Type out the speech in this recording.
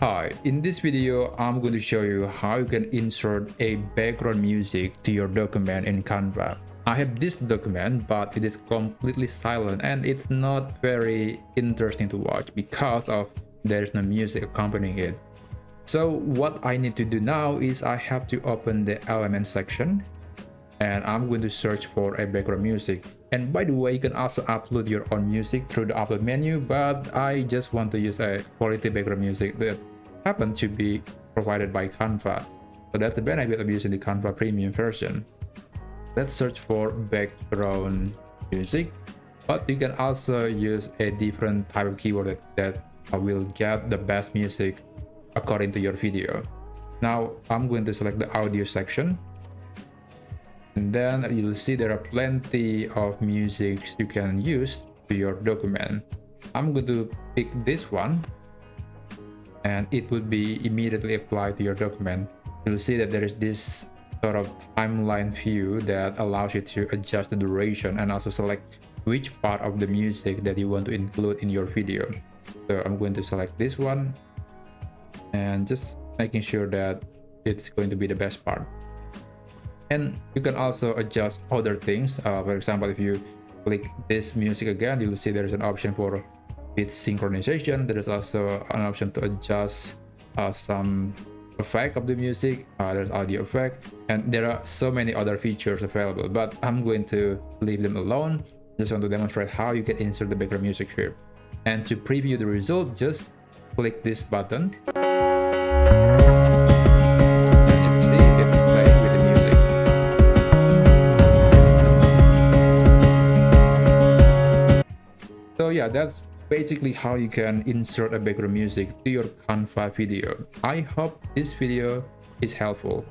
Hi, in this video, I'm going to show you how you can insert a background music to your document in Canva. I have this document, but it is completely silent and it's not very interesting to watch because of there is no music accompanying it. So what I need to do now is I have to open the element section and I'm going to search for a background music. And by the way, you can also upload your own music through the upload menu, but I just want to use a quality background music that happens to be provided by Canva. So that's the benefit of using the Canva premium version. Let's search for background music, but you can also use a different type of keyword that will get the best music according to your video. Now I'm going to select the audio section, and then you'll see there are plenty of musics you can use to your document. I'm going to pick this one and it would be immediately applied to your document. You'll see that there is this sort of timeline view that allows you to adjust the duration and also select which part of the music that you want to include in your video. So I'm going to select this one and just making sure that it's going to be the best part. And you can also adjust other things. For example, if you click this music again, you'll see there is an option for bit synchronization. There is also an option to adjust some effect of the music. There's audio effect, and there are so many other features available, but I'm going to leave them alone. Just want to demonstrate how you can insert the background music here. And to preview the result, just click this button. So yeah, that's basically how you can insert a background music to your Canva video. I hope this video is helpful.